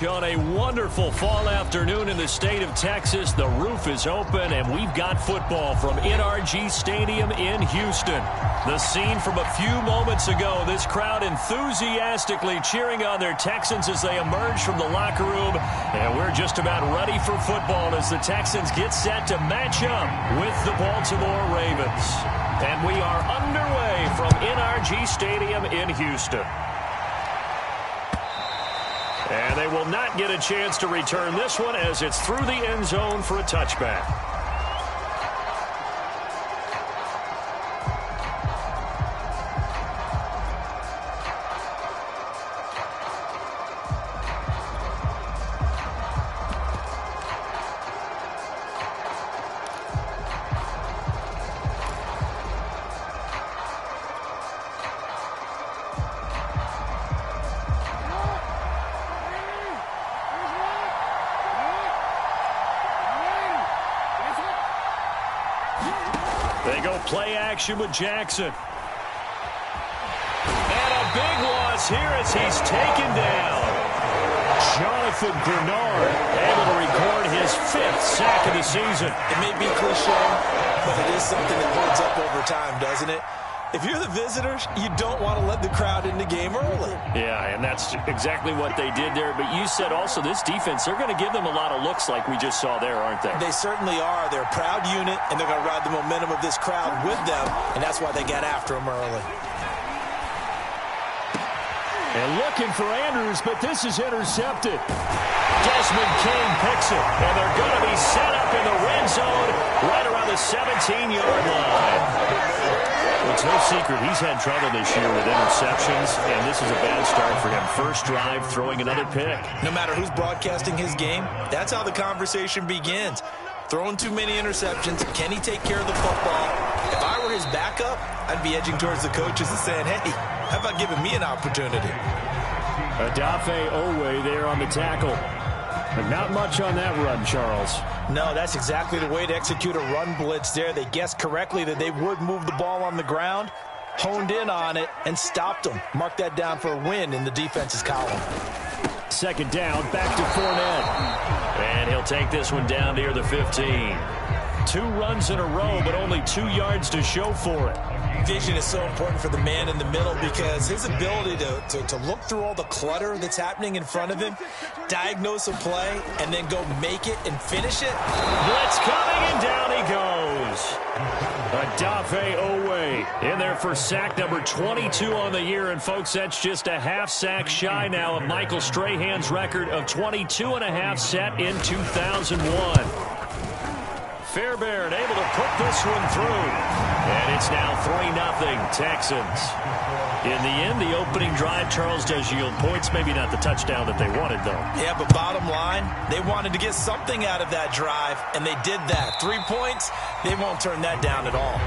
On a wonderful fall afternoon in the state of Texas, the roof is open, and we've got football from NRG Stadium in Houston. The scene from a few moments ago, this crowd enthusiastically cheering on their Texans as they emerge from the locker room, and we're just about ready for football as the Texans get set to match up with the Baltimore Ravens. And we are underway from NRG Stadium in Houston. And they will not get a chance to return this one as it's through the end zone for a touchback. They go play action with Jackson. And a big loss here as he's taken down. Jonathan Bernard able to record his 5th sack of the season. It may be cliche, but it is something that holds up over time, doesn't it? If you're the visitors, you don't want to let the crowd in the game early. Yeah, and that's exactly what they did there. But you said also this defense, they're going to give them a lot of looks like we just saw there, aren't they? They certainly are. They're a proud unit, and they're going to ride the momentum of this crowd with them, and that's why they got after them early. And looking for Andrews, but this is intercepted. Desmond King picks it, and they're going to be set up in the red zone right around the 17-yard line. Well, it's no secret he's had trouble this year with interceptions, and this is a bad start for him. First drive, throwing another pick. No matter who's broadcasting his game, that's how the conversation begins. Throwing too many interceptions, can he take care of the football? If I were his backup, I'd be edging towards the coaches and saying, hey, how about giving me an opportunity? Adafe Owe there on the tackle. But not much on that run, Charles. No, that's exactly the way to execute a run blitz there. They guessed correctly that they would move the ball on the ground, honed in on it, and stopped them. Mark that down for a win in the defense's column. Second down, back to Fournette. And he'll take this one down near the 15. 2 runs in a row, but only 2 yards to show for it. Vision is so important for the man in the middle because his ability to look through all the clutter that's happening in front of him, diagnose a play, and then go make it and finish it. Blitz coming, and down he goes. Adafe Owe in there for sack number 22 on the year. And, folks, that's just a half sack shy now of Michael Strahan's record of 22.5 set in 2001. Fairbairn able to put this one through. And it's now 3-0 Texans. In the end, the opening drive, Charles, does yield points. Maybe not the touchdown that they wanted, though. Yeah, but bottom line, they wanted to get something out of that drive, and they did that. 3 points, they won't turn that down at all.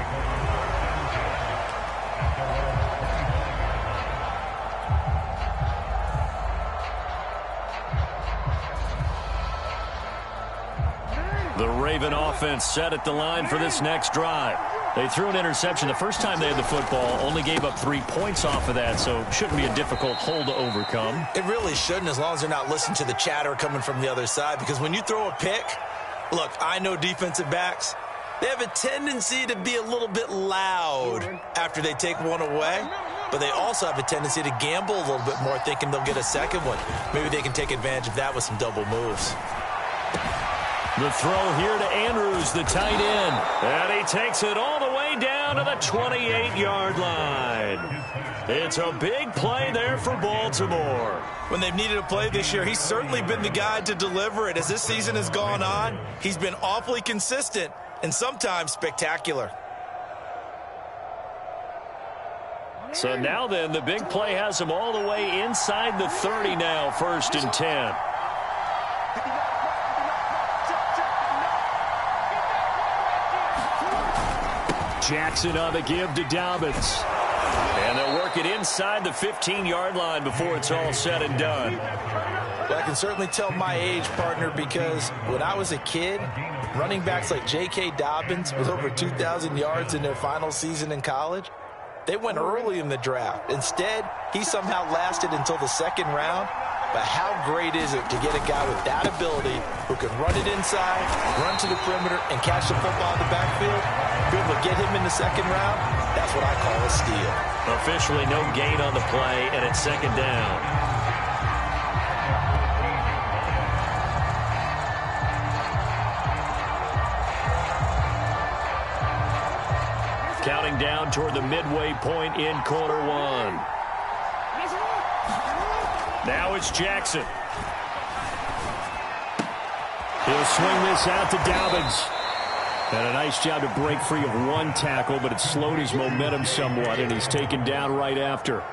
The Raven offense set at the line for this next drive. They threw an interception the first time they had the football, only gave up 3 points off of that, so shouldn't be a difficult hole to overcome. It really shouldn't, as long as they're not listening to the chatter coming from the other side, because when you throw a pick, look, I know defensive backs, they have a tendency to be a little bit loud after they take one away, but they also have a tendency to gamble a little bit more, thinking they'll get a second one. Maybe they can take advantage of that with some double moves. The throw here to Andrews, the tight end. And he takes it all the way down to the 28-yard line. It's a big play there for Baltimore. When they've needed a play this year, he's certainly been the guy to deliver it. As this season has gone on, he's been awfully consistent and sometimes spectacular. So now then, the big play has him all the way inside the 30 now, 1st and 10. Jackson on the give to Dobbins. And they'll work it inside the 15-yard line before it's all said and done. Well, I can certainly tell my age, partner, because when I was a kid, running backs like J.K. Dobbins with over 2,000 yards in their final season in college, they went early in the draft. Instead, he somehow lasted until the 2nd round. But how great is it to get a guy with that ability who can run it inside, run to the perimeter, and catch the football in the backfield? Be able to get him in the second round, that's what I call a steal. Officially no gain on the play, and it's second down. Counting down toward the midway point in quarter one. Now it's Jackson. He'll swing this out to Dobbins. And a nice job to break free of one tackle, but it slowed his momentum somewhat, and he's taken down right after.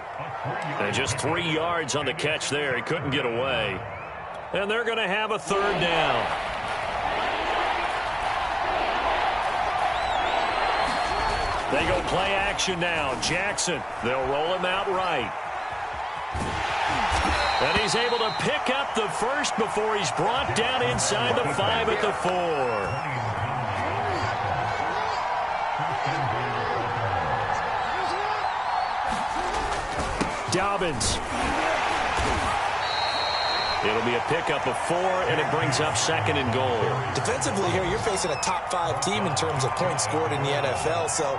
And just 3 yards on the catch there. He couldn't get away. And they're going to have a third down. They go play action now. Jackson, they'll roll him out right. And he's able to pick up the first before he's brought down inside the 5 at the 4. Dobbins. It'll be a pickup of 4, and it brings up second and goal. Defensively here, you're facing a top-5 team in terms of points scored in the NFL. So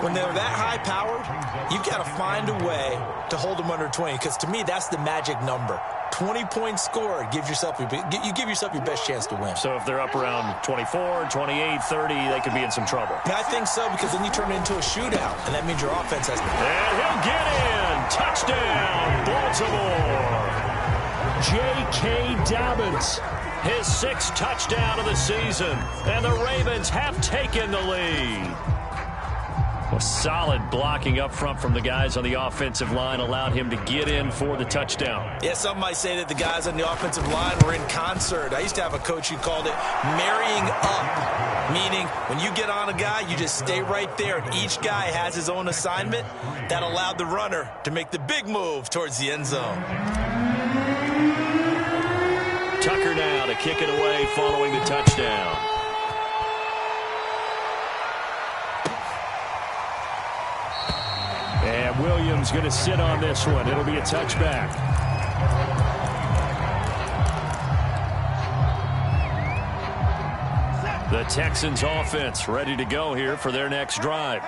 when they're that high-powered, you've got to find a way to hold them under 20. Because to me, that's the magic number. 20 points scored, you give yourself your best chance to win. So if they're up around 24, 28, 30, they could be in some trouble. Yeah, I think so, because then you turn it into a shootout, and that means your offense has to... And he'll get in! Touchdown, Baltimore! J.K. Dobbins, his 6th touchdown of the season, and the Ravens have taken the lead. Well, solid blocking up front from the guys on the offensive line allowed him to get in for the touchdown. Yeah, some might say that the guys on the offensive line were in concert. I used to have a coach who called it marrying up, meaning when you get on a guy, you just stay right there, and each guy has his own assignment. That allowed the runner to make the big move towards the end zone. Tucker now to kick it away following the touchdown. And Williams going to sit on this one. It'll be a touchback. The Texans offense ready to go here for their next drive.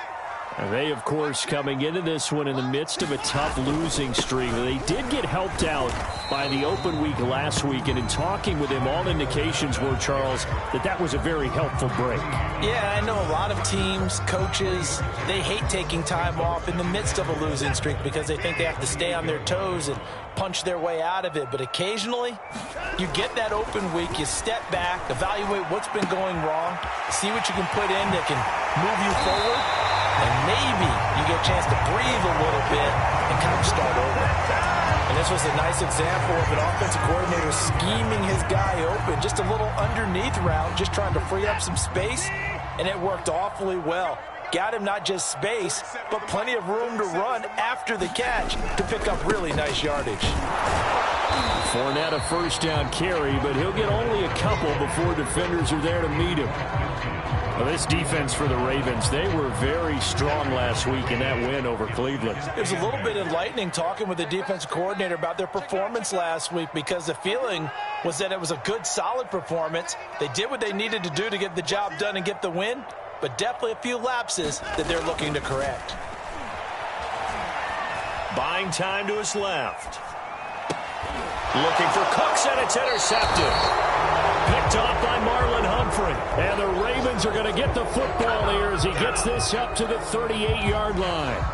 And they, of course, coming into this one in the midst of a tough losing streak. They did get helped out by the open week last week, and in talking with him, all indications were, Charles, that was a very helpful break. Yeah, I know a lot of teams, coaches, they hate taking time off in the midst of a losing streak because they think they have to stay on their toes and punch their way out of it. But occasionally, you get that open week, you step back, evaluate what's been going wrong, see what you can put in that can move you forward, and maybe you get a chance to breathe a little bit and kind of start over. And this was a nice example of an offensive coordinator scheming his guy open, just a little underneath route, just trying to free up some space, and it worked awfully well. Got him not just space, but plenty of room to run after the catch to pick up really nice yardage. Fournette a first down carry, but he'll get only a couple before defenders are there to meet him. Well, this defense for the Ravens, they were very strong last week in that win over Cleveland. It was a little bit enlightening talking with the defensive coordinator about their performance last week because the feeling was that it was a good, solid performance. They did what they needed to do to get the job done and get the win, but definitely a few lapses that they're looking to correct. Buying time to his left. Looking for Cooks, and it's intercepted. Picked off by Marlon Humphrey. And the Ravens are going to get the football here as he gets this up to the 38-yard line.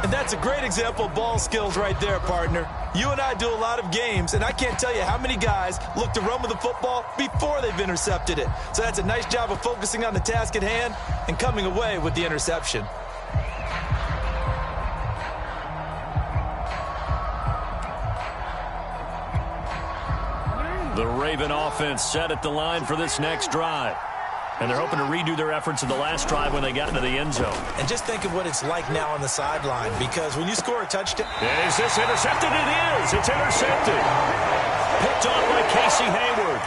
And that's a great example of ball skills right there, partner. You and I do a lot of games, and I can't tell you how many guys look to run with the football before they've intercepted it. So that's a nice job of focusing on the task at hand and coming away with the interception. The Raven offense set at the line for this next drive. And they're hoping to redo their efforts in the last drive when they got into the end zone. And just think of what it's like now on the sideline, because when you score a touchdown... Is this intercepted? It is. It's intercepted. Picked off by Casey Hayward.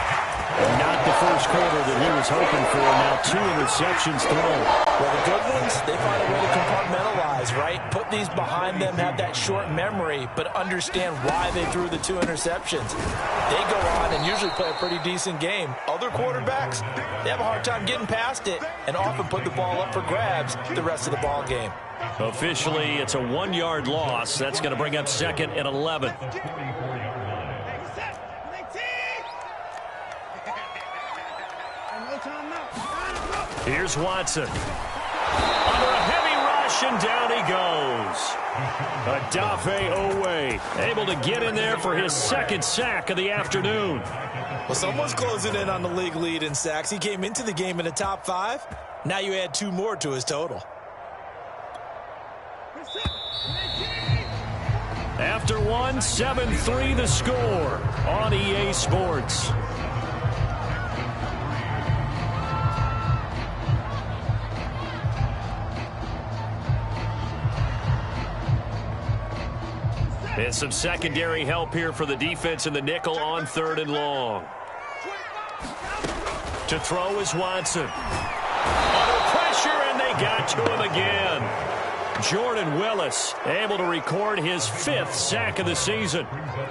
Not the first first quarter that he was hoping for. Now 2 interceptions thrown. Well, the good ones, they find a way to compartmentalize, right? Put these behind them, have that short memory, but understand why they threw the 2 interceptions. They go on and usually play a pretty decent game. Other quarterbacks, they have a hard time getting past it and often put the ball up for grabs the rest of the ball game. Officially, it's a 1-yard loss. That's going to bring up 2nd and 11. Here's Watson. Under a heavy rush, and down he goes. Odafe Owe able to get in there for his 2nd sack of the afternoon. Well, someone's closing in on the league lead in sacks. He came into the game in the top 5. Now you add 2 more to his total. After 1, 7-3 the score on EA Sports. And some secondary help here for the defense in the nickel on 3rd and long. To throw is Watson. Under pressure, and they got to him again. Jordan Willis able to record his 5th sack of the season.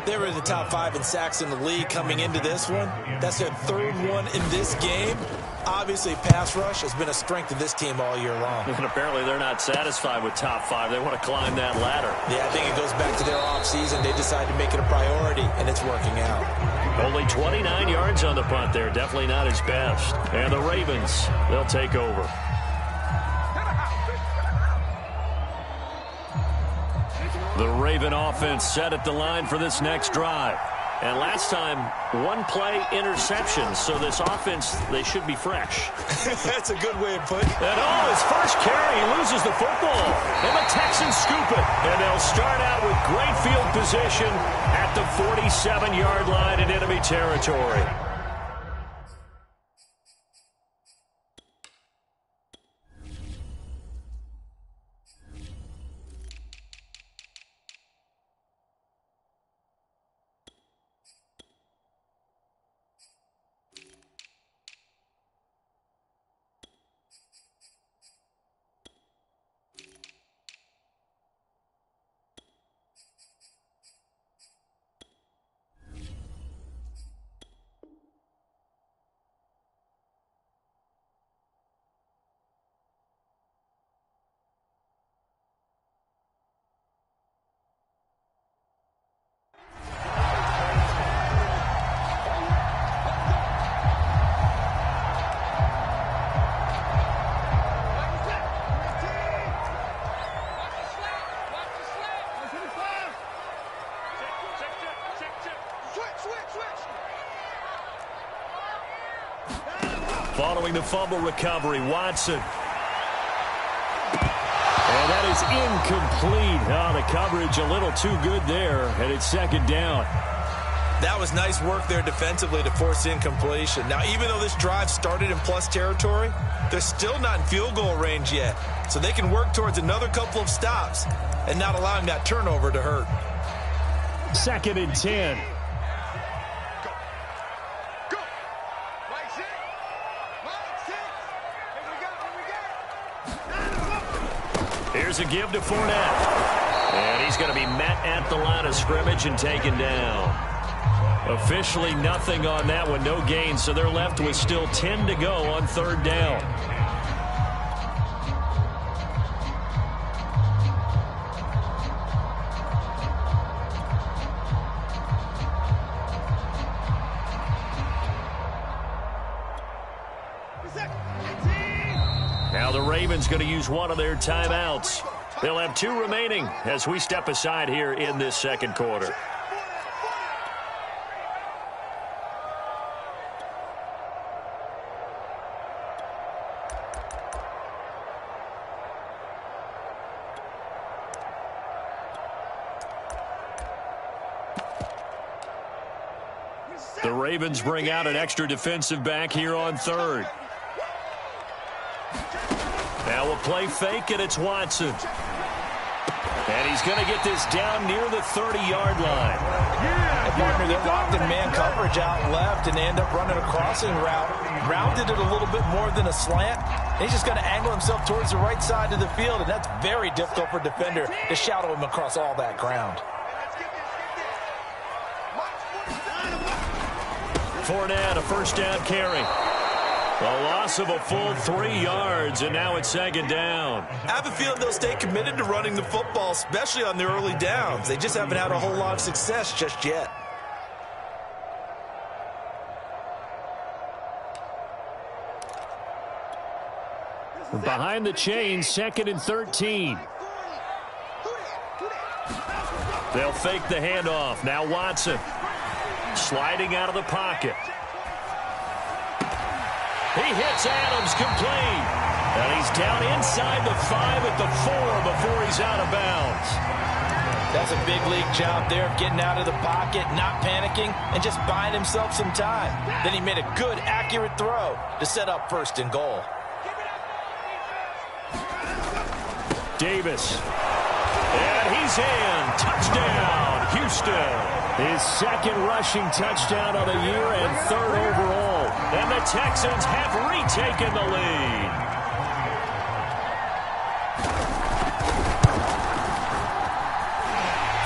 They were in the top 5 in sacks in the league coming into this one. That's their 3rd one in this game. Obviously, pass rush has been a strength of this team all year long. And apparently they're not satisfied with top 5. They want to climb that ladder. Yeah, I think it goes back to their offseason. They decided to make it a priority, and it's working out. Only 29 yards on the punt there. Definitely not his best. And the Ravens, they'll take over. The Raven offense set at the line for this next drive. And last time, 1-play interception. So this offense, they should be fresh. That's a good way of putting it. And his first carry, he loses the football. And the Texans scoop it. And they'll start out with great field position at the 47-yard line in enemy territory. Following the fumble recovery, Watson. And that is incomplete. Oh, the coverage a little too good there, and it's 2nd down. That was nice work there defensively to force incompletion. Now, even though this drive started in plus territory, they're still not in field goal range yet. So they can work towards another couple of stops and not allowing that turnover to hurt. 2nd and 10. Here's a give to Fournette. And he's going to be met at the line of scrimmage and taken down. Officially nothing on that one, no gain, so they're left with still 10 to go on 3rd down. Now the Ravens going to use one of their timeouts. They'll have 2 remaining as we step aside here in this 2nd quarter. The Ravens bring out an extra defensive back here on 3rd. Now a play fake, and it's Watson. And he's going to get this down near the 30-yard line. And partner, they're locked in man coverage out left, and they end up running a crossing route. Rounded it a little bit more than a slant. And he's just going to angle himself towards the right side of the field, and that's very difficult for a defender to shadow him across all that ground. Fournette, a first down carry. A loss of a full 3 yards, and now it's second down. I have a feeling they'll stay committed to running the football, especially on the early downs. They just haven't had a whole lot of success just yet. Behind the chains, 2nd and 13. They'll fake the handoff. Now Watson sliding out of the pocket. He hits Adams complete. And he's down inside the 5 at the 4 before he's out of bounds. That's a big league job there of getting out of the pocket, not panicking, and just buying himself some time. Then he made a good, accurate throw to set up 1st and goal. Davis. And he's in. Touchdown, Houston. His 2nd rushing touchdown of the year and 3rd overall. And the Texans have retaken the lead.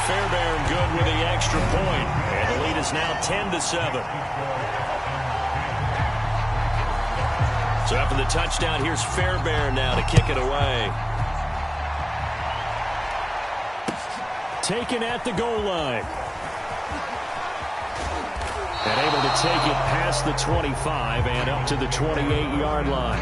Fairbairn good with the extra point. And the lead is now 10-7. So after the touchdown, here's Fairbairn now to kick it away. Taken at the goal line. And able to take it past the 25 and up to the 28-yard line.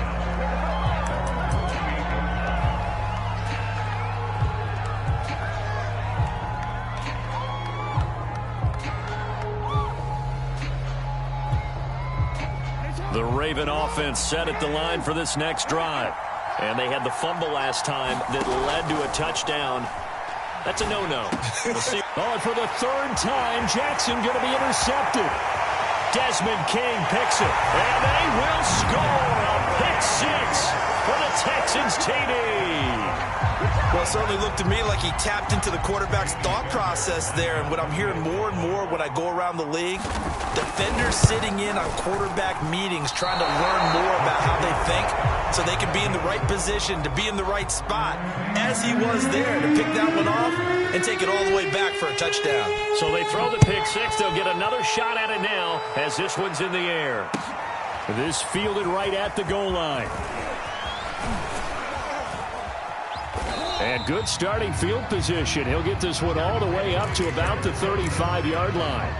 The Raven offense set at the line for this next drive. And they had the fumble last time that led to a touchdown. That's a no-no. We'll see. Oh, and for the 3rd time, Jackson going to be intercepted. Desmond King picks it. And they will score a pick 6 for the Texans TD. Well, it certainly looked to me like he tapped into the quarterback's thought process there. And what I'm hearing more and more when I go around the league, defenders sitting in on quarterback meetings trying to learn more about how they think so they can be in the right position, to be in the right spot, as he was there to pick that one off and take it all the way back for a touchdown. So they throw the pick 6. They'll get another shot at it now as this one's in the air. This fielded right at the goal line. And good starting field position. He'll get this one all the way up to about the 35-yard line.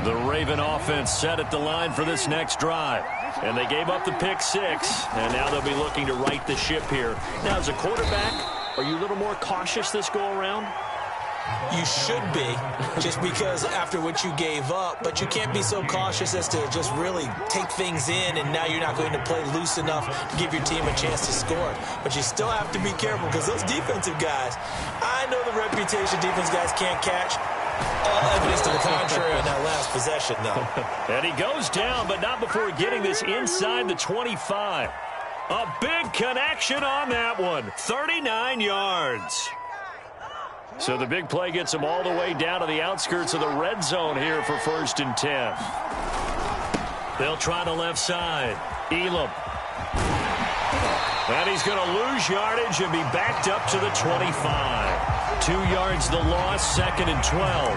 The Raven offense set at the line for this next drive. And they gave up the pick 6, and now they'll be looking to right the ship here. Now, as a quarterback, are you a little more cautious this go-around? You should be, just because after what you gave up, but you can't be so cautious as to just really take things in, and now you're not going to play loose enough to give your team a chance to score. But you still have to be careful, because those defensive guys, I know the reputation defense guys can't catch. All evidence to the contrary on that last possession, though. And he goes down, but not before getting this inside the 25. A big connection on that one. 39 yards. So the big play gets him all the way down to the outskirts of the red zone here for 1st and 10. They'll try the left side. Elam. And he's going to lose yardage and be backed up to the 25. 2 yards the loss, 2nd and 12.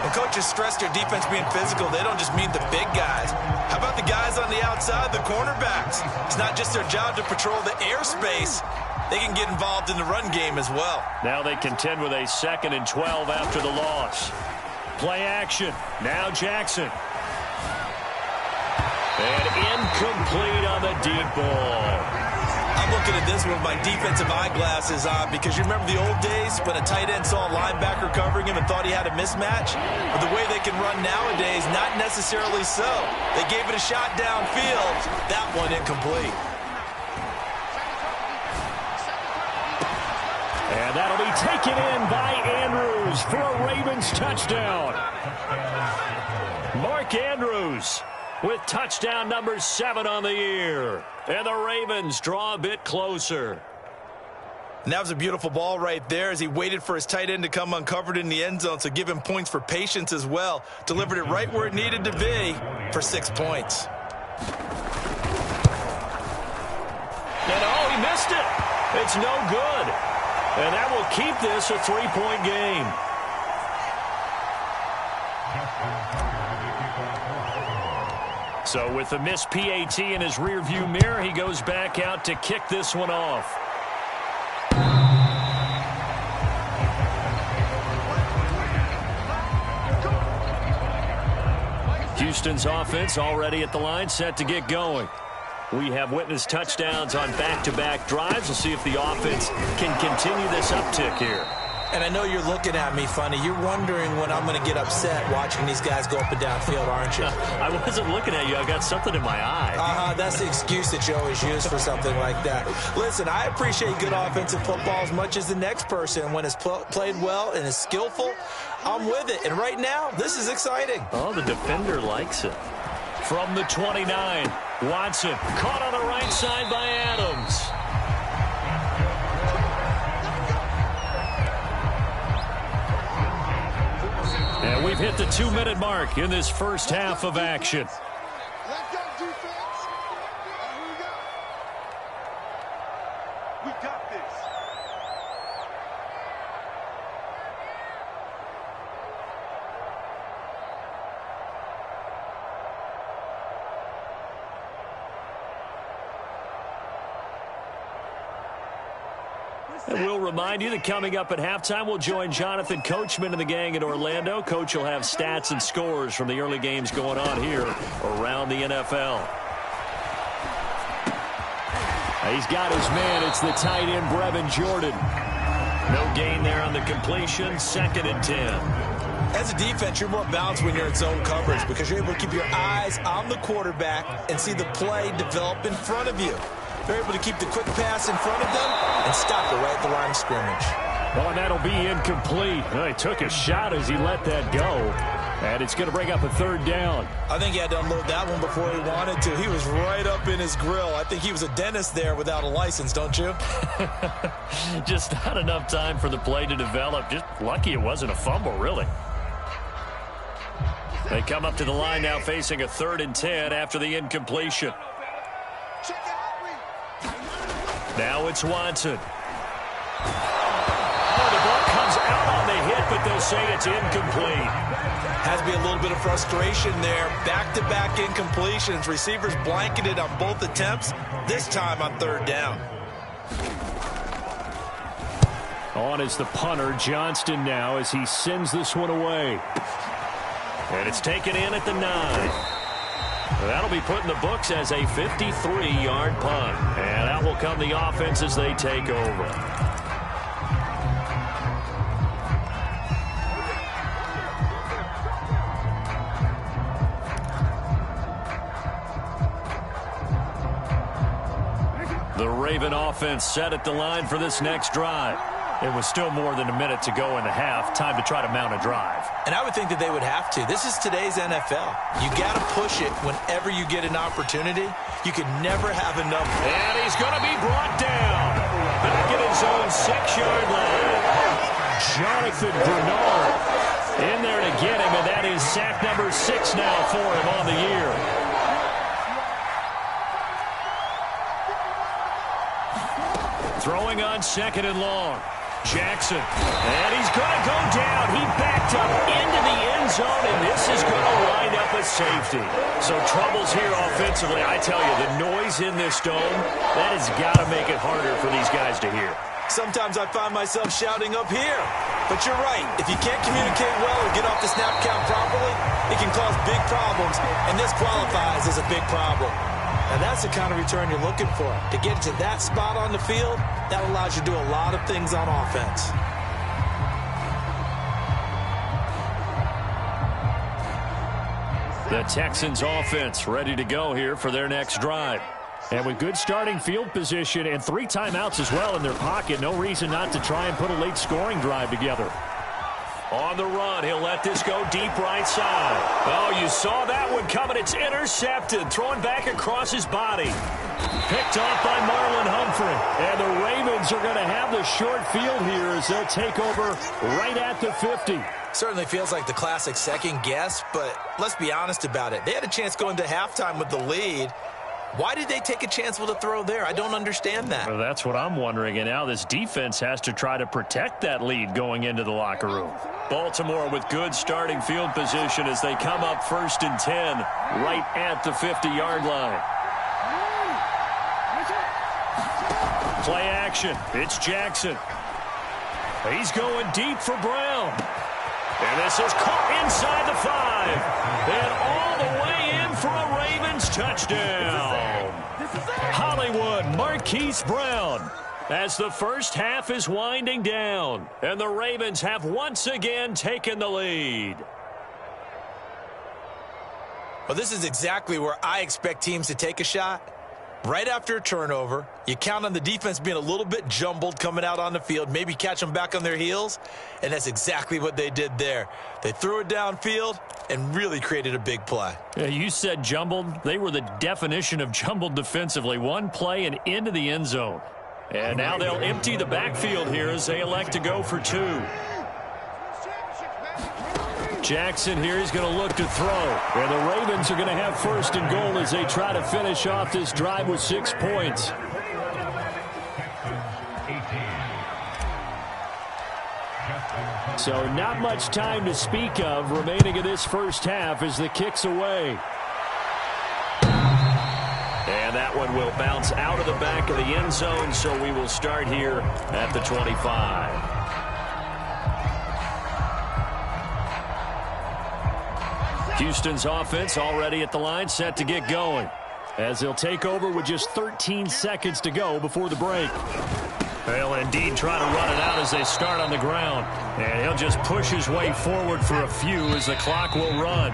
When coaches stress their defense being physical, they don't just mean the big guys. How about the guys on the outside, the cornerbacks? It's not just their job to patrol the airspace. They can get involved in the run game as well. Now they contend with a 2nd and 12 after the loss. Play action. Now Jackson. And incomplete on the deep ball. I'm looking at this with my defensive eyeglasses on because you remember the old days when a tight end saw a linebacker covering him and thought he had a mismatch? But the way they can run nowadays, not necessarily so. They gave it a shot downfield. That one incomplete. And that'll be taken in by Andrews for a Ravens touchdown. Mark Andrews with touchdown number 7 on the year. And the Ravens draw a bit closer. And that was a beautiful ball right there as he waited for his tight end to come uncovered in the end zone, so give him points for patience as well. Delivered it right where it needed to be for 6 points. And oh, he missed it. It's no good. And that will keep this a 3-point game. So with the missed PAT in his rearview mirror, he goes back out to kick this one off. Houston's offense already at the line, set to get going. We have witnessed touchdowns on back-to-back drives. We'll see if the offense can continue this uptick here. And I know you're looking at me funny. You're wondering when I'm going to get upset watching these guys go up and down field, aren't you? I wasn't looking at you. I got something in my eye. That's the excuse that you always use for something like that. Listen, I appreciate good offensive football as much as the next person. When it's played well and is skillful, I'm with it. And right now, this is exciting. Oh, the defender likes it. From the 29, Watson caught on the right side by Adams. And we've hit the 2-minute mark in this first half of action. Let's go, defense. Here we go. We got this. And we'll remind you that coming up at halftime, we'll join Jonathan Coachman and the gang in Orlando. Coach will have stats and scores from the early games going on here around the NFL. He's got his man. It's the tight end, Brevin Jordan. No gain there on the completion. 2nd and 10. As a defense, you're more balanced when you're in zone coverage because you're able to keep your eyes on the quarterback and see the play develop in front of you. They're able to keep the quick pass in front of them and stop it right at the line of scrimmage. Well, and that'll be incomplete. Well, he took a shot as he let that go. And it's going to bring up a 3rd down. I think he had to unload that one before he wanted to. He was right up in his grill. I think he was a dentist there without a license, don't you? Just not enough time for the play to develop. Just lucky it wasn't a fumble, really. They come up to the line now facing a 3rd and 10 after the incompletion. Now it's Watson. Oh, the ball comes out on the hit, but they'll say it's incomplete. Has to be a little bit of frustration there. Back-to-back incompletions. Receivers blanketed on both attempts, this time on 3rd down. On is the punter, Johnston now, as he sends this one away. And it's taken in at the 9. That'll be put in the books as a 53-yard punt. And out will come the offense as they take over. The Raven offense set at the line for this next drive. It was still more than a minute to go in the half. Time to try to mount a drive. And I would think that they would have to. This is today's NFL. You got to push it whenever you get an opportunity. You can never have enough. And he's going to be brought down. Back at his own 6-yard line. Jonathan Bernard in there to get him, and that is sack number 6 now for him on the year. Throwing on 2nd and long. Jackson, and he's going to go down. He backed up into the end zone, and this is going to wind up a safety. So troubles here offensively. I tell you, the noise in this dome, that has got to make it harder for these guys to hear. Sometimes I find myself shouting up here. But you're right. If you can't communicate well or get off the snap count properly, it can cause big problems, and this qualifies as a big problem. And that's the kind of return you're looking for. To get to that spot on the field, that allows you to do a lot of things on offense. The Texans offense ready to go here for their next drive. And with good starting field position and 3 timeouts as well in their pocket, no reason not to try and put a late scoring drive together. On the run, he'll let this go deep right side. Oh, you saw that one coming. It's intercepted. Thrown back across his body. Picked off by Marlon Humphrey. And the Ravens are going to have the short field here as they'll take over right at the 50. Certainly feels like the classic second guess, but let's be honest about it. They had a chance going to halftime with the lead. Why did they take a chance with a throw there? I don't understand that. Well, that's what I'm wondering. And now this defense has to try to protect that lead going into the locker room. Baltimore with good starting field position as they come up 1st and 10 right at the 50-yard line. Play action. It's Jackson. He's going deep for Brown. And this is caught inside the 5. And all the way in for a Ravens touchdown. Hollywood Marquise Brown as the first half is winding down. And the Ravens have once again taken the lead. Well, this is exactly where I expect teams to take a shot. Right after a turnover, you count on the defense being a little bit jumbled coming out on the field, maybe catch them back on their heels, and that's exactly what they did there. They threw it downfield and really created a big play. Yeah, you said jumbled. They were the definition of jumbled defensively. One play and into the end zone. And now they'll empty the backfield here as they elect to go for 2. Jackson here is going to look to throw. And the Ravens are going to have 1st and goal as they try to finish off this drive with 6 points. So not much time to speak of remaining in this first half as the kick's away. And that one will bounce out of the back of the end zone, so we will start here at the 25. Houston's offense already at the line, set to get going, as they'll take over with just 13 seconds to go before the break. They'll indeed try to run it out as they start on the ground. And he'll just push his way forward for a few as the clock will run.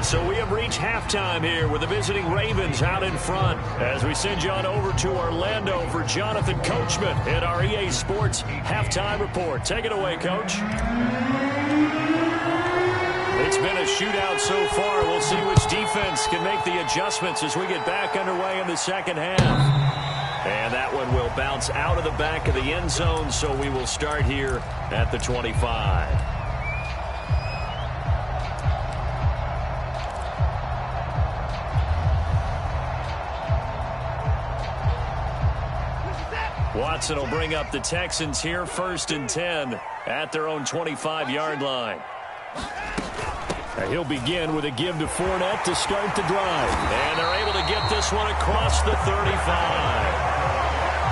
So we have reached halftime here with the visiting Ravens out in front as we send you on over to Orlando for Jonathan Coachman in our EA Sports Halftime Report. Take it away, Coach. It's been a shootout so far. We'll see which defense can make the adjustments as we get back underway in the second half. And that one will bounce out of the back of the end zone, so we will start here at the 25. Watson will bring up the Texans here 1st and 10 at their own 25-yard line. He'll begin with a give to Fournette to start the drive. And they're able to get this one across the 35.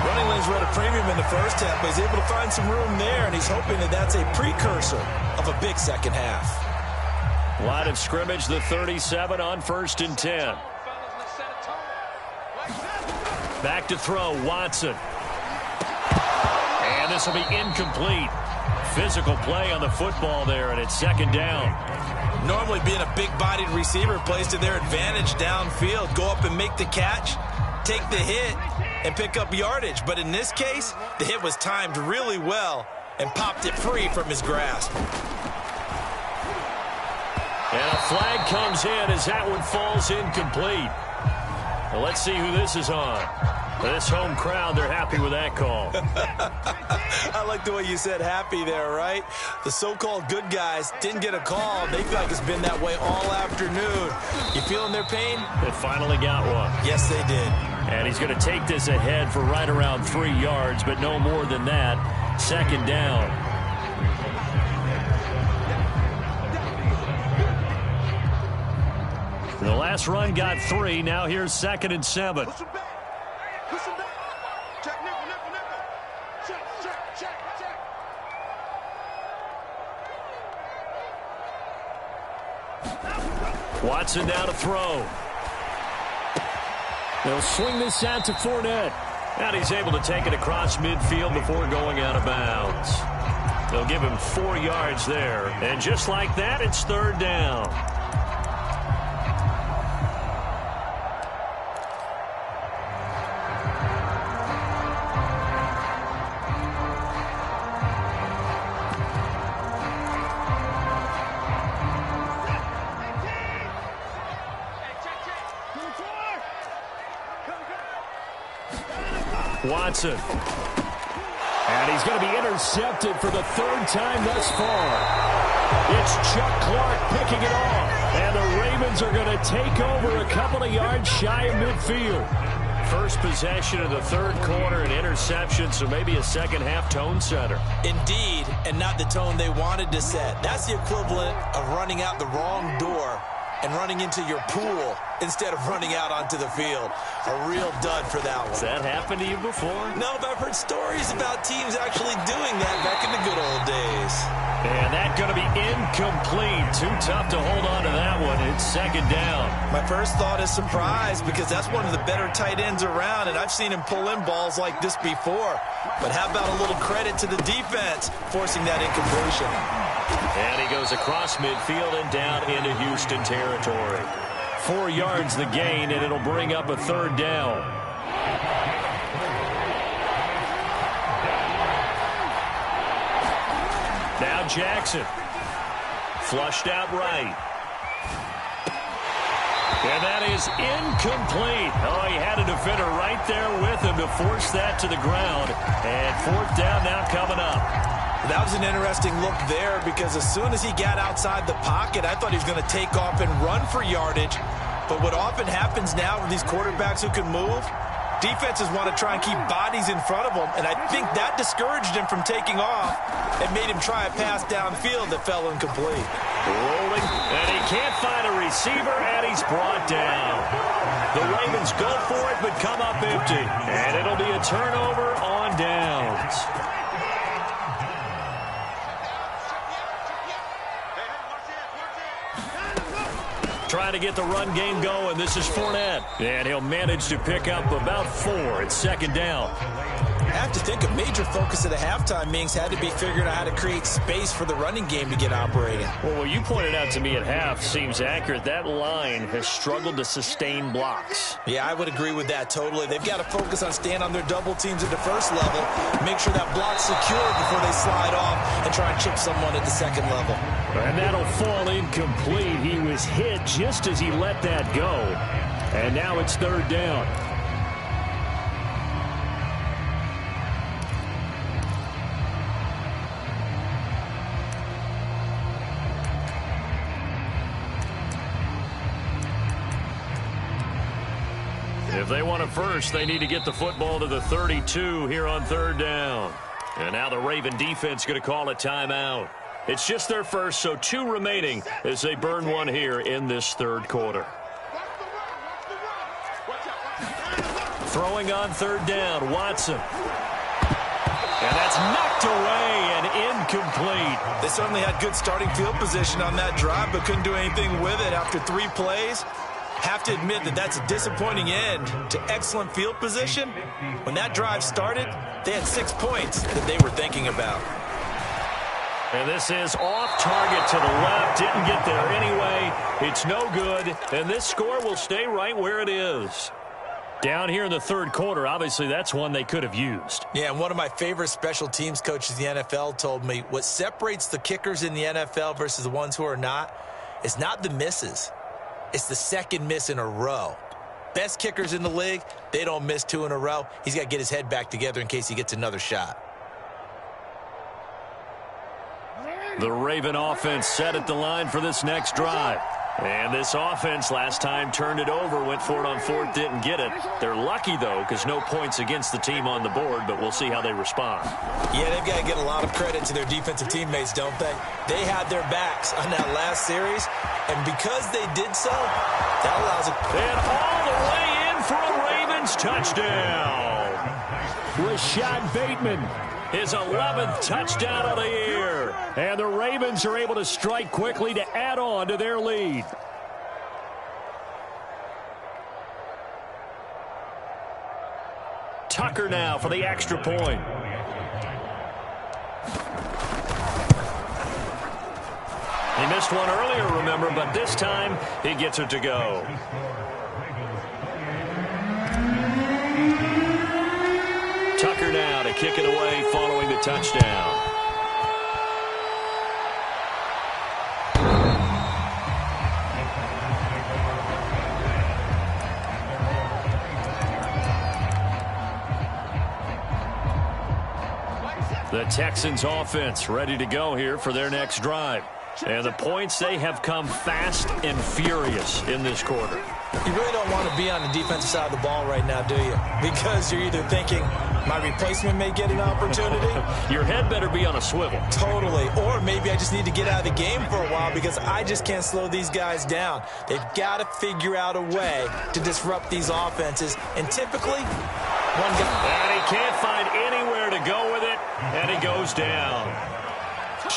Running lanes were at a premium in the first half, but he's able to find some room there, and he's hoping that that's a precursor of a big second half. Line of scrimmage, the 37 on 1st and 10. Back to throw, Watson. And this will be incomplete. Physical play on the football there, and it's 2nd down. Normally being a big-bodied receiver plays to their advantage downfield. Go up and make the catch, take the hit, and pick up yardage. But in this case, the hit was timed really well and popped it free from his grasp. And a flag comes in as that one falls incomplete. Well, let's see who this is on. This home crowd, they're happy with that call. I like the way you said happy there, right? The so-called good guys didn't get a call. They feel like it's been that way all afternoon. You feeling their pain? They finally got one. Yes, they did. And he's going to take this ahead for right around 3 yards, but no more than that. 2nd down. The last run got 3. Now here's 2nd and 7. Watson now to throw. They'll swing this out to Fournette. And he's able to take it across midfield before going out of bounds. They'll give him 4 yards there. And just like that, it's 3rd down. Watson. And he's going to be intercepted for the third time thus far. It's Chuck Clark picking it off. And the Ravens are going to take over a couple of yards shy of midfield. First possession of the third quarter, an interception, so maybe a second-half tone setter. Indeed, and not the tone they wanted to set. That's the equivalent of running out the wrong door and running into your pool instead of running out onto the field. A real dud for that one. Has that happened to you before? No, but I've heard stories about teams actually doing that back in the good old days. And that's going to be incomplete. Too tough to hold on to that one. It's second down. My first thought is surprise because that's one of the better tight ends around, and I've seen him pull in balls like this before. But how about a little credit to the defense forcing that incompletion? And he goes across midfield and down into Houston territory. 4 yards the gain, and it'll bring up a third down. Now Jackson. Flushed out right. And that is incomplete. Oh, he had a defender right there with him to force that to the ground. And fourth down now coming up. That was an interesting look there because as soon as he got outside the pocket, I thought he was going to take off and run for yardage. But what often happens now with these quarterbacks who can move, defenses want to try and keep bodies in front of them, and I think that discouraged him from taking off and made him try a pass downfield that fell incomplete. Rolling, and he can't find a receiver, and he's brought down. The Ravens go for it, but come up empty, and it'll be a turnover on downs. Trying to get the run game going. This is Fournette. And he'll manage to pick up about 4. It's second down. I have to think a major focus of the halftime meetings had to be figuring out how to create space for the running game to get operating. Well, what you pointed out to me at half seems accurate. That line has struggled to sustain blocks. Yeah, I would agree with that totally. They've got to focus on staying on their double teams at the first level, make sure that block's secure before they slide off and try and chip someone at the second level. And that'll fall incomplete. He was hit just as he let that go. And now it's third down. If they want it first, they need to get the football to the 32 here on third down. And now the Raven defense going to call a timeout. It's just their first, so 2 remaining as they burn one here in this third quarter. Throwing on third down, Watson. And that's knocked away and incomplete. They certainly had good starting field position on that drive, but couldn't do anything with it after 3 plays. Have to admit that that's a disappointing end to excellent field position. When that drive started, they had 6 points that they were thinking about. And this is off target to the left. Didn't get there anyway. It's no good. And this score will stay right where it is. Down here in the third quarter, obviously that's one they could have used. Yeah, and one of my favorite special teams coaches in the NFL told me what separates the kickers in the NFL versus the ones who are not is not the misses. It's the second miss in a row. Best kickers in the league, they don't miss 2 in a row. He's got to get his head back together in case he gets another shot. The Raven offense set at the line for this next drive. And this offense last time turned it over, went for it on 4th, didn't get it. They're lucky, though, because no points against the team on the board, but we'll see how they respond. Yeah, they've got to get a lot of credit to their defensive teammates, don't they? They had their backs on that last series, and because they did so, that allows it. And all the way in for a Ravens touchdown. Rashad Bateman, his 11th touchdown of the year. And the Ravens are able to strike quickly to add on to their lead. Tucker now for the extra point. He missed one earlier, remember, but this time he gets it to go. Tucker now to kick it away following the touchdown. The Texans offense ready to go here for their next drive. And the points, they have come fast and furious in this quarter. You really don't want to be on the defensive side of the ball right now, do you? Because you're either thinking, my replacement may get an opportunity. Your head better be on a swivel. Totally. Or maybe I just need to get out of the game for a while because I just can't slow these guys down. They've got to figure out a way to disrupt these offenses. And typically, one guy. And he can't find anywhere to go with it, and he goes down.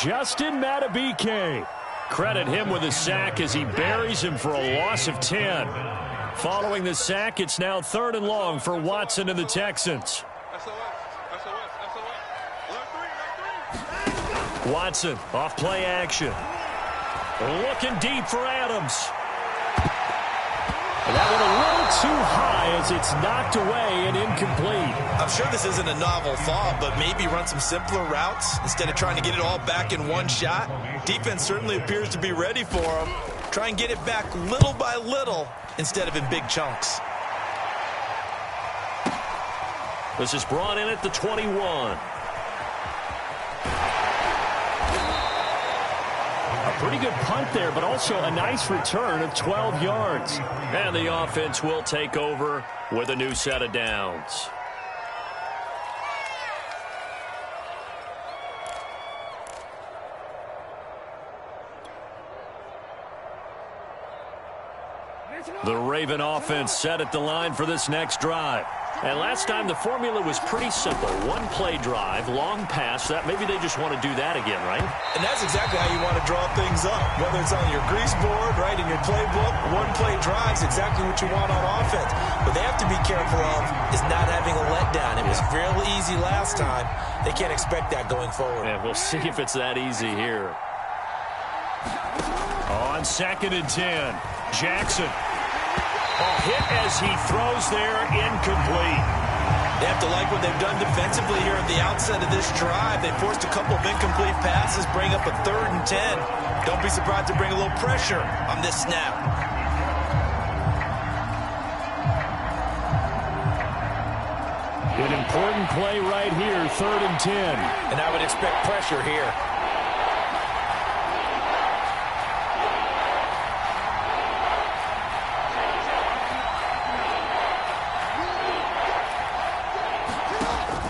Justin Madubuike. Credit him with a sack as he buries him for a loss of 10. Following the sack, it's now 3rd and long for Watson and the Texans. Watson off play action. Looking deep for Adams. And that went a little too high as it's knocked away and incomplete. I'm sure this isn't a novel thought, but maybe run some simpler routes instead of trying to get it all back in one shot. Defense certainly appears to be ready for him. Try and get it back little by little instead of in big chunks. This is brought in at the 21. A pretty good punt there, but also a nice return of 12 yards. And the offense will take over with a new set of downs. The Raven offense set at the line for this next drive. And last time the formula was pretty simple. One play drive, long pass. That maybe they just want to do that again, right? And that's exactly how you want to draw things up. Whether it's on your grease board, right, in your playbook, one play drives exactly what you want on offense. What they have to be careful of is not having a letdown. It was real easy last time. They can't expect that going forward. Yeah, we'll see if it's that easy here. On 2nd and 10, Jackson. A hit as he throws there, incomplete. They have to like what they've done defensively here at the outset of this drive. They forced a couple of incomplete passes, bring up a 3rd and 10. Don't be surprised to bring a little pressure on this snap. An important play right here, 3rd and 10. And I would expect pressure here.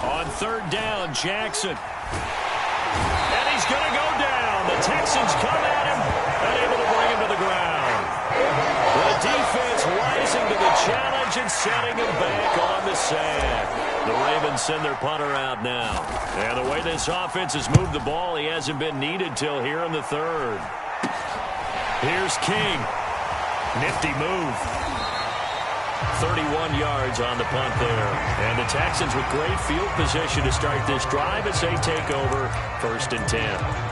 On 3rd down, Jackson. And he's going to go down. The Texans come at him and able to bring him to the ground. The defense rising to the challenge and setting him back on the sand. The Ravens send their punter out now. And the way this offense has moved the ball, he hasn't been needed till here in the 3rd. Here's King. Nifty move. 31 yards on the punt there. And the Texans with great field position to start this drive as they take over 1st and 10.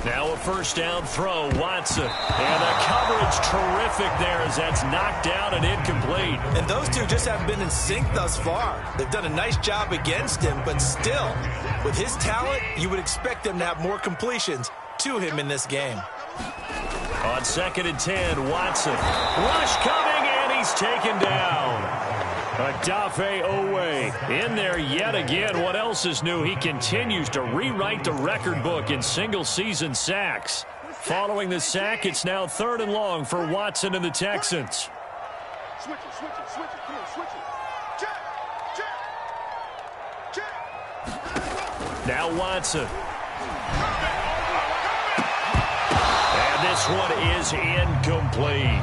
Now a 1st down throw, Watson. And the coverage terrific there as that's knocked down and incomplete. And those two just haven't been in sync thus far. They've done a nice job against him, but still, with his talent, you would expect them to have more completions to him in this game. On 2nd and 10, Watson. Rush coming, and he's taken down. Odafe Owe in there yet again. What else is new? He continues to rewrite the record book in single-season sacks. Following the sack, it's now 3rd and long for Watson and the Texans. Switch it, switch it, switch it. Come on, switch it. Check. Now Watson. And this one is incomplete.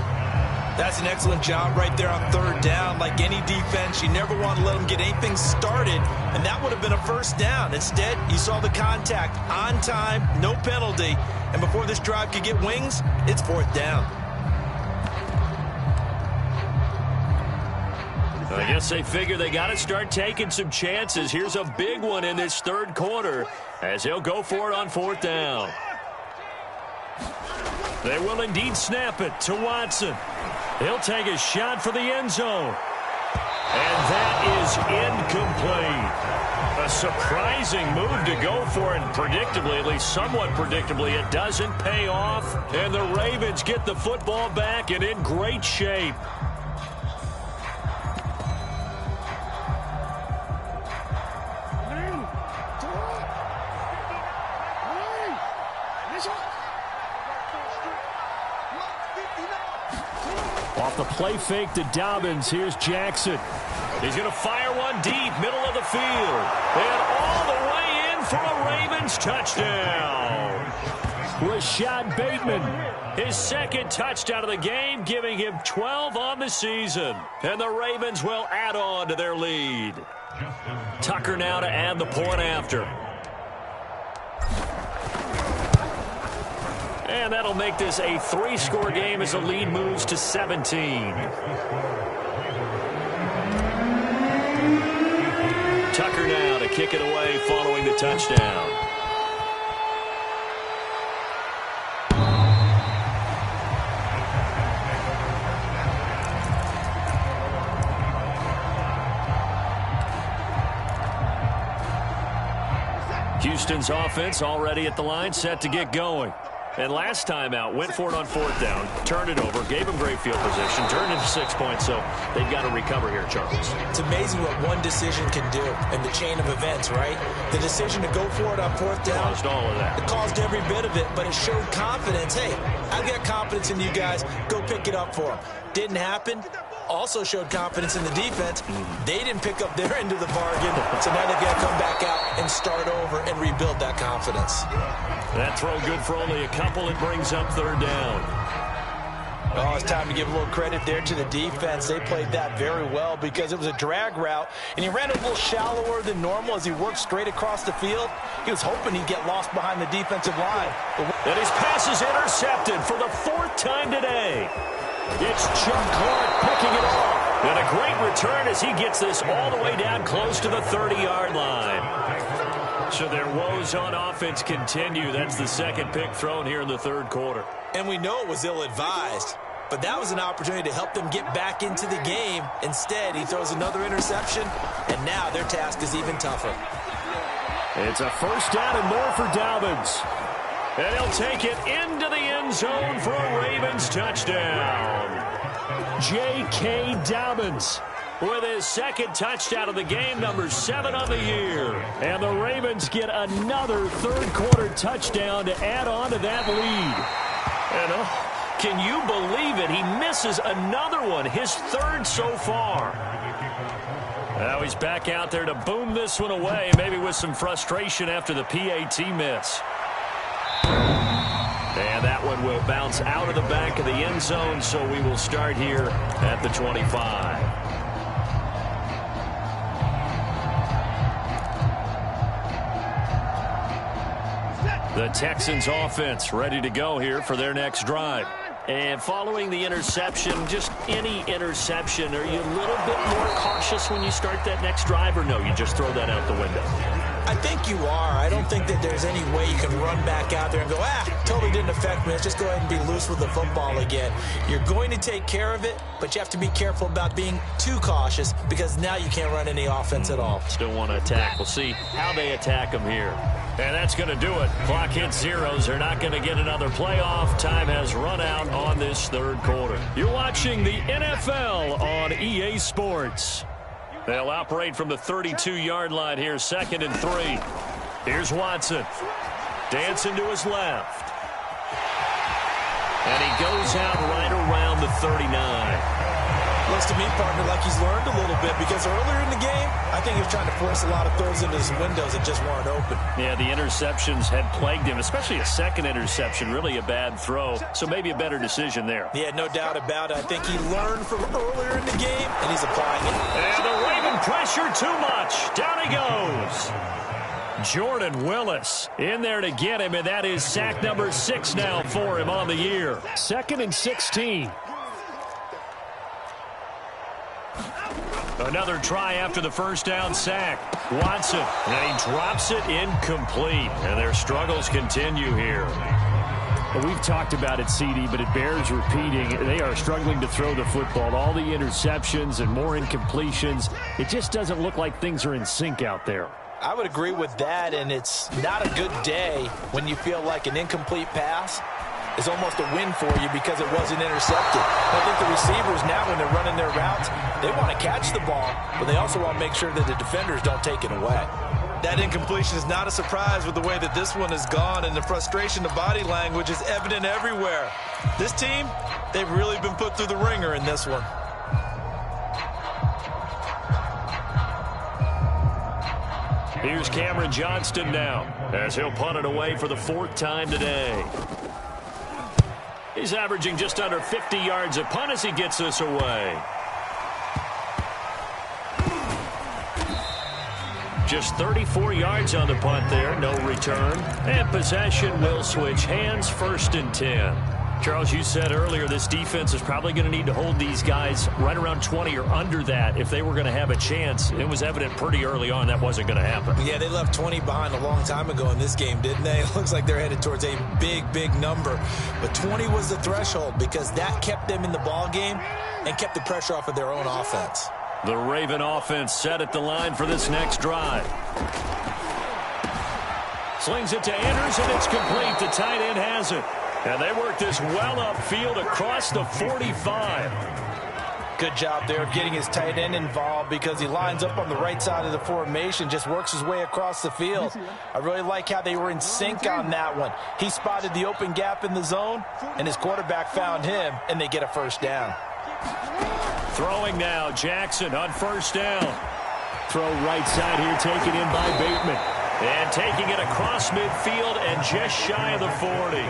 That's an excellent job right there on 3rd down. Like any defense, you never want to let them get anything started, and that would have been a 1st down. Instead, you saw the contact on time, no penalty, and before this drive could get wings, it's 4th down. I guess they figure they got to start taking some chances. Here's a big one in this 3rd quarter as they'll go for it on 4th down. They will indeed snap it to Watson. He'll take a shot for the end zone. And that is incomplete. A surprising move to go for it, and predictably, at least somewhat predictably, it doesn't pay off. And the Ravens get the football back and in great shape. Off the play fake to Dobbins. Here's Jackson. He's going to fire one deep, middle of the field. And all the way in for a Ravens touchdown. Rashad Bateman, his second touchdown of the game, giving him 12 on the season. And the Ravens will add on to their lead. Tucker now to add the point after. And that'll make this a 3-score game as the lead moves to 17. Tucker now to kick it away following the touchdown. Houston's offense already at the line, set to get going. And last time out, went for it on 4th down, turned it over, gave them great field position, turned into 6 points, so they've got to recover here, Charles. It's amazing what one decision can do in the chain of events, right? The decision to go for it on 4th down. Caused all of that. It caused every bit of it, but it showed confidence. Hey, I've got confidence in you guys. Go pick it up for them. Didn't happen. Also showed confidence in the defense. They didn't pick up their end of the bargain, so now they've got to come back out and start over and rebuild that confidence. That throw good for only a couple. It brings up 3rd down. Oh, it's time to give a little credit there to the defense. They played that very well because it was a drag route, and he ran a little shallower than normal as he worked straight across the field. He was hoping he'd get lost behind the defensive line. And his pass is intercepted for the 4th time today. It's Chuck Clark picking it off. And a great return as he gets this all the way down close to the 30-yard line. So their woes on offense continue. That's the second pick thrown here in the 3rd quarter. And we know it was ill-advised, but that was an opportunity to help them get back into the game. Instead, he throws another interception, and now their task is even tougher. It's a 1st down and more for Dobbins. And he'll take it into the end zone for a Ravens touchdown. J.K. Dobbins with his 2nd touchdown of the game, number 7 on the year. And the Ravens get another 3rd quarter touchdown to add on to that lead. And can you believe it? He misses another one, his 3rd so far. Now he's back out there to boom this one away, maybe with some frustration after the PAT miss. And that one will bounce out of the back of the end zone, so we will start here at the 25. The Texans offense ready to go here for their next drive. And following the interception, just any interception, are you a little bit more cautious when you start that next drive, or no, you just throw that out the window? I think you are. I don't think that there's any way you can run back out there and go, totally didn't affect me. Let's just go ahead and be loose with the football again. You're going to take care of it, but you have to be careful about being too cautious because now you can't run any offense at all. Still want to attack. We'll see how they attack them here. And that's going to do it. Clock hits zeros. They're not going to get another playoff. Time has run out on this 3rd quarter. You're watching the NFL on EA Sports. They'll operate from the 32-yard line here, 2nd and 3. Here's Watson. Dancing to his left. And he goes out right around the 39. Looks to me, partner, like he's learned a little bit because earlier in the game, I think he was trying to force a lot of throws into his windows that just weren't open. Yeah, the interceptions had plagued him, especially a 2nd interception, really a bad throw. So maybe a better decision there. Yeah, no doubt about it. I think he learned from earlier in the game, and he's applying it. And the Raven pressure too much. Down he goes. Jordan Willis in there to get him, and that is sack number 6 now for him on the year. 2nd and 16. Another try after the 1st down sack. Watson, and he drops it incomplete. And their struggles continue here. Well, we've talked about it, CD, but it bears repeating. They are struggling to throw the football. All the interceptions and more incompletions. It just doesn't look like things are in sync out there. I would agree with that, and it's not a good day when you feel like an incomplete pass is almost a win for you because it wasn't intercepted. I think the receivers now, when they're running their routes, they want to catch the ball, but they also want to make sure that the defenders don't take it away. That incompletion is not a surprise with the way that this one has gone, and the frustration, the body language is evident everywhere. This team, they've really been put through the ringer in this one. Here's Cameron Johnston now, as he'll punt it away for the 4th time today. He's averaging just under 50 yards a punt as he gets this away. Just 34 yards on the punt there, no return. And possession will switch hands, 1st and 10. Charles, you said earlier this defense is probably going to need to hold these guys right around 20 or under that if they were going to have a chance. It was evident pretty early on that wasn't going to happen. Yeah, they left 20 behind a long time ago in this game, didn't they? It looks like they're headed towards a big, big number. But 20 was the threshold because that kept them in the ball game and kept the pressure off of their own offense. The Raven offense set at the line for this next drive. Slings it to Anders, and it's complete. The tight end has it. And they work this well upfield across the 45. Good job there of getting his tight end involved because he lines up on the right side of the formation, just works his way across the field. I really like how they were in sync on that one. He spotted the open gap in the zone, and his quarterback found him, and they get a 1st down. Throwing now, Jackson on 1st down. Throw right side here, taken in by Bateman. And taking it across midfield and just shy of the 40.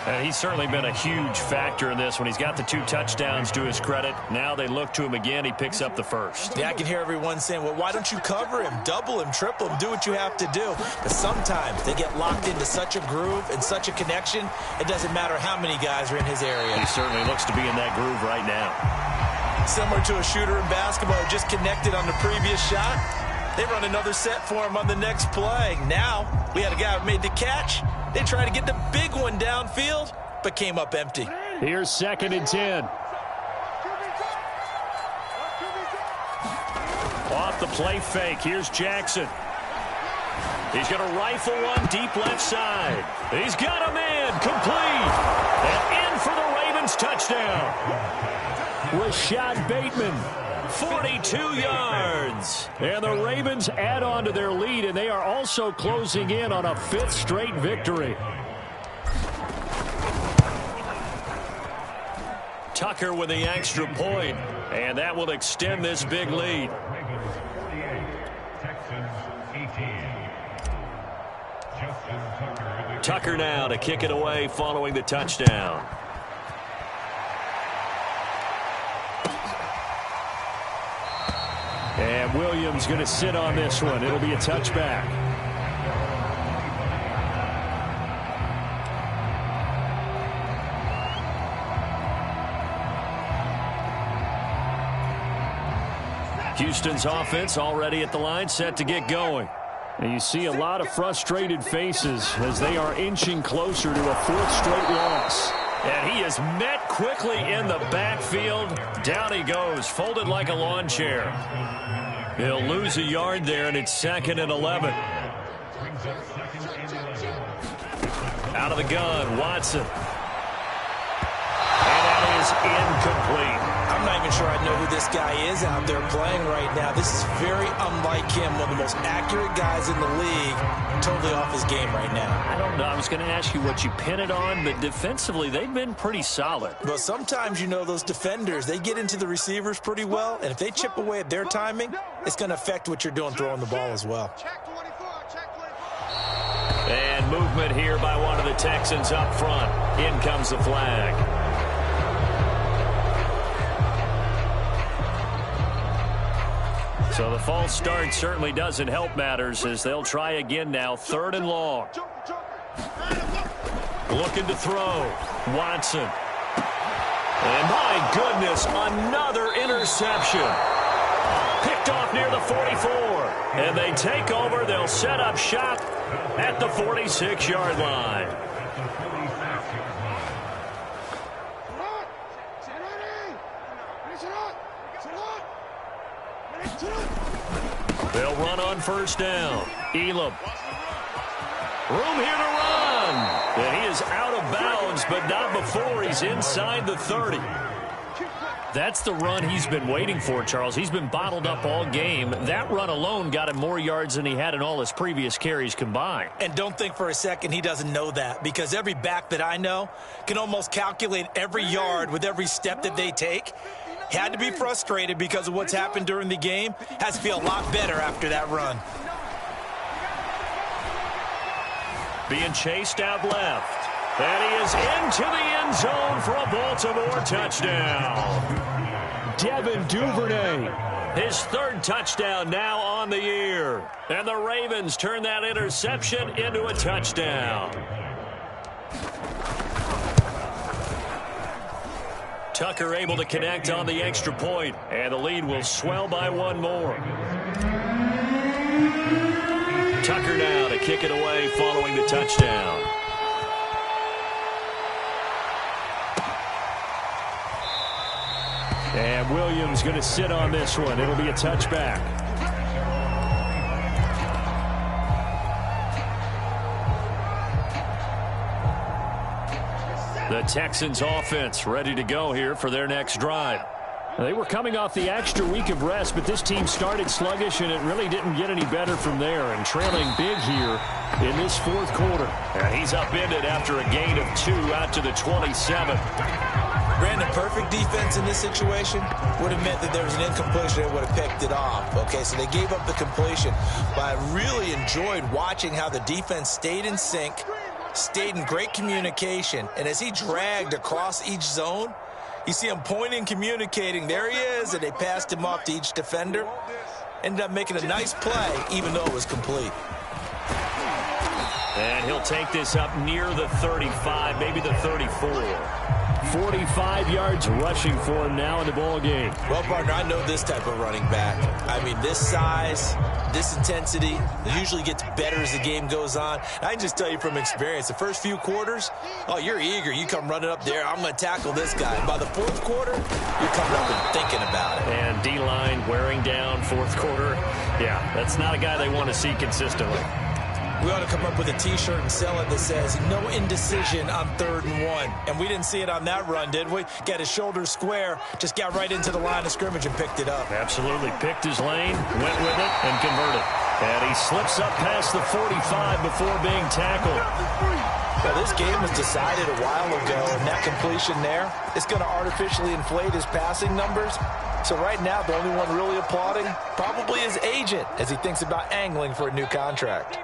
And he's certainly been a huge factor in this when he's got the 2 touchdowns to his credit. Now they look to him again. He picks up the 1st. Yeah, I can hear everyone saying, well, why don't you cover him, double him, triple him, do what you have to do. But sometimes they get locked into such a groove and such a connection, it doesn't matter how many guys are in his area. He certainly looks to be in that groove right now. Similar to a shooter in basketball who just connected on the previous shot. They run another set for him on the next play. Now, we had a guy who made the catch. They tried to get the big one downfield, but came up empty. Here's 2nd and 10. Off the play fake, here's Jackson. He's going to rifle one deep left side. He's got him in, complete. And in for the Ravens touchdown. Rashad Bateman. 42 yards. And the Ravens add on to their lead, and they are also closing in on a 5th straight victory. Tucker with the extra point, and that will extend this big lead. Tucker now to kick it away following the touchdown. And Williams going to sit on this one. It'll be a touchback. Houston's offense already at the line, set to get going. And you see a lot of frustrated faces as they are inching closer to a 4th straight loss. And he is met quickly in the backfield. Down he goes, folded like a lawn chair. He'll lose a yard there, and it's 2nd and 11. Out of the gun, Watson. And that is incomplete. I'm not even sure I know who this guy is out there playing right now. This is very unlike him, one of the most accurate guys in the league, totally off his game right now. I don't know. I was going to ask you what you pin it on, but defensively, they've been pretty solid. Well, sometimes, you know, those defenders, they get into the receivers pretty well, and if they chip away at their timing, it's going to affect what you're doing throwing the ball as well. And movement here by one of the Texans up front. In comes the flag. So the false start certainly doesn't help matters as they'll try again now. 3rd and long. Looking to throw. Watson. And my goodness, another interception. Picked off near the 44. And they take over. They'll set up shop at the 46-yard line. They'll run on first down. Elam. Room here to run. And he is out of bounds, but not before he's inside the 30. That's the run he's been waiting for, Charles. He's been bottled up all game. That run alone got him more yards than he had in all his previous carries combined. And don't think for a second he doesn't know that, because every back that I know can almost calculate every yard with every step that they take. Had to be frustrated because of what's happened during the game. Has to feel a lot better after that run. Being chased out left. And he is into the end zone for a Baltimore touchdown. Devin Duvernay, his third touchdown now on the year. And the Ravens turn that interception into a touchdown. Tucker able to connect on the extra point, and the lead will swell by one more. Tucker now to kick it away following the touchdown. And Williams going to sit on this one. It'll be a touchback. The Texans offense ready to go here for their next drive. They were coming off the extra week of rest, but this team started sluggish, and it really didn't get any better from there. And trailing big here in this fourth quarter. And he's upended after a gain of 2 out to the 27. Brandon, perfect defense in this situation would have meant that there was an incompletion and would have picked it off. Okay, so they gave up the completion. But I really enjoyed watching how the defense stayed in sync, stayed in great communication. And as he dragged across each zone, you see him pointing, communicating. There he is, and they passed him off to each defender. Ended up making a nice play, even though it was complete. And he'll take this up near the 35, maybe the 34. 45 yards rushing for him now in the ball game. Well, partner, I know this type of running back. I mean, this size, this intensity, it usually gets better as the game goes on. And I can just tell you from experience, the first few quarters, oh, you're eager. You come running up there, I'm going to tackle this guy. And by the fourth quarter, you're coming up and thinking about it. And D-line wearing down fourth quarter. Yeah, that's not a guy they want to see consistently. We ought to come up with a T-shirt and sell it that says, no indecision on 3rd and 1. And we didn't see it on that run, did we? Got his shoulders square, just got right into the line of scrimmage and picked it up. Absolutely. Picked his lane, went with it, and converted. And he slips up past the 45 before being tackled. Well, this game was decided a while ago, and that completion there is going to artificially inflate his passing numbers. So right now, the only one really applauding probably his agent as he thinks about angling for a new contract.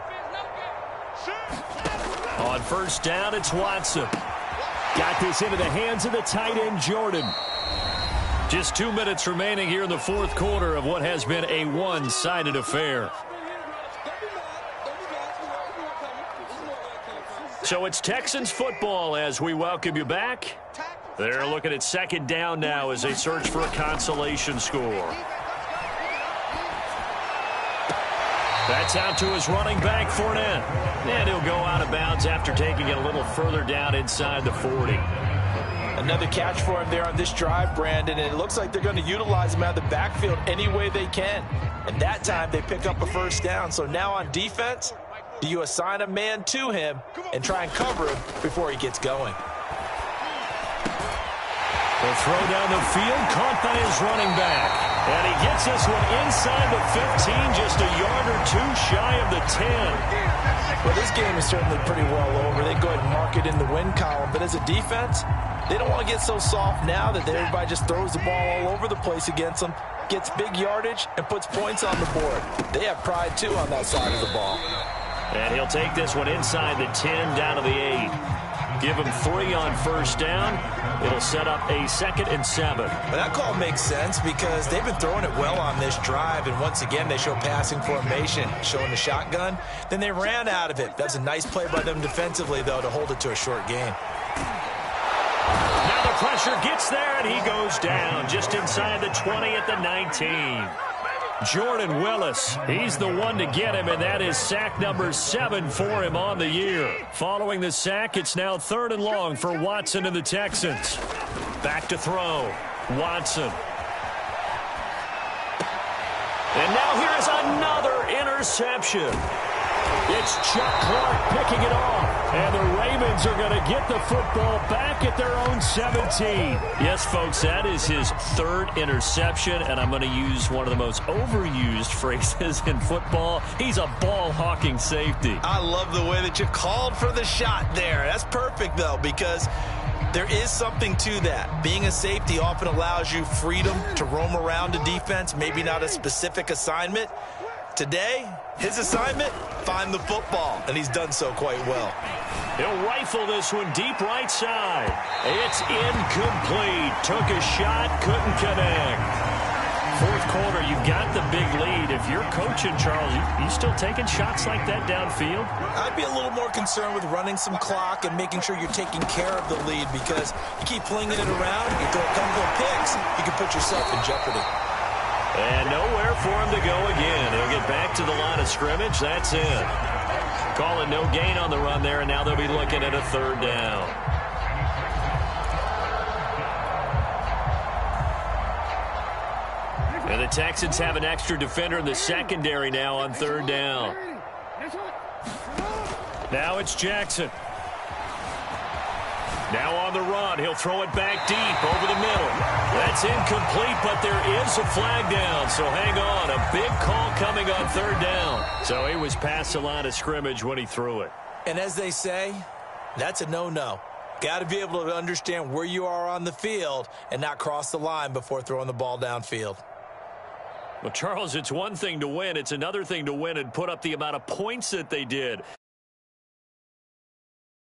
On first down, it's Watson. Got this into the hands of the tight end, Jordan. Just 2 minutes remaining here in the fourth quarter of what has been a one-sided affair. So it's Texans football as we welcome you back. They're looking at second down now as they search for a consolation score. That's out to his running back, Fournette. And he'll go out of bounds after taking it a little further down inside the 40. Another catch for him there on this drive, Brandon, and it looks like they're going to utilize him out of the backfield any way they can. And that time they pick up a first down. So now on defense, do you assign a man to him and try and cover him before he gets going? The throw down the field, caught by his running back. And he gets this one inside the 15, just a yard or two shy of the 10. Well, this game is certainly pretty well over. They go ahead and mark it in the win column. But as a defense, they don't want to get so soft now that everybody just throws the ball all over the place against them, gets big yardage, and puts points on the board. They have pride, too, on that side of the ball. And he'll take this one inside the 10, down to the 8. Give him 3 on first down. It'll set up a 2nd and 7. But that call makes sense because they've been throwing it well on this drive, and once again they show passing formation, showing the shotgun. Then they ran out of it. That's a nice play by them defensively, though, to hold it to a short gain. Now the pressure gets there, and he goes down just inside the 20 at the 19. Jordan Willis, he's the one to get him, and that is sack number 7 for him on the year. Following the sack, it's now 3rd and long for Watson and the Texans. Back to throw. Watson. And now here is another interception. It's Chuck Clark picking it off. And the Ravens are going to get the football back at their own 17. Yes, folks, that is his third interception, and I'm going to use one of the most overused phrases in football. He's a ball-hawking safety. I love the way that you called for the shot there. That's perfect, though, because there is something to that. Being a safety often allows you freedom to roam around a defense, maybe not a specific assignment. Today, his assignment, find the football, and he's done so quite well. He'll rifle this one deep right side. It's incomplete. Took a shot, couldn't connect. Fourth quarter, you've got the big lead. If you're coaching, Charles, you still taking shots like that downfield? I'd be a little more concerned with running some clock and making sure you're taking care of the lead, because you keep flinging it around, you throw a couple of picks, you can put yourself in jeopardy. And nowhere for him to go again. He'll get back to the line of scrimmage. That's it. Call it no gain on the run there, and now they'll be looking at a third down. And the Texans have an extra defender in the secondary now on third down. Now it's Jackson. Now on the run, he'll throw it back deep over the middle. That's incomplete, but there is a flag down, so hang on. A big call coming on third down. So he was past the line of scrimmage when he threw it. And as they say, that's a no-no. Got to be able to understand where you are on the field and not cross the line before throwing the ball downfield. Well, Charles, it's one thing to win. It's another thing to win and put up the amount of points that they did.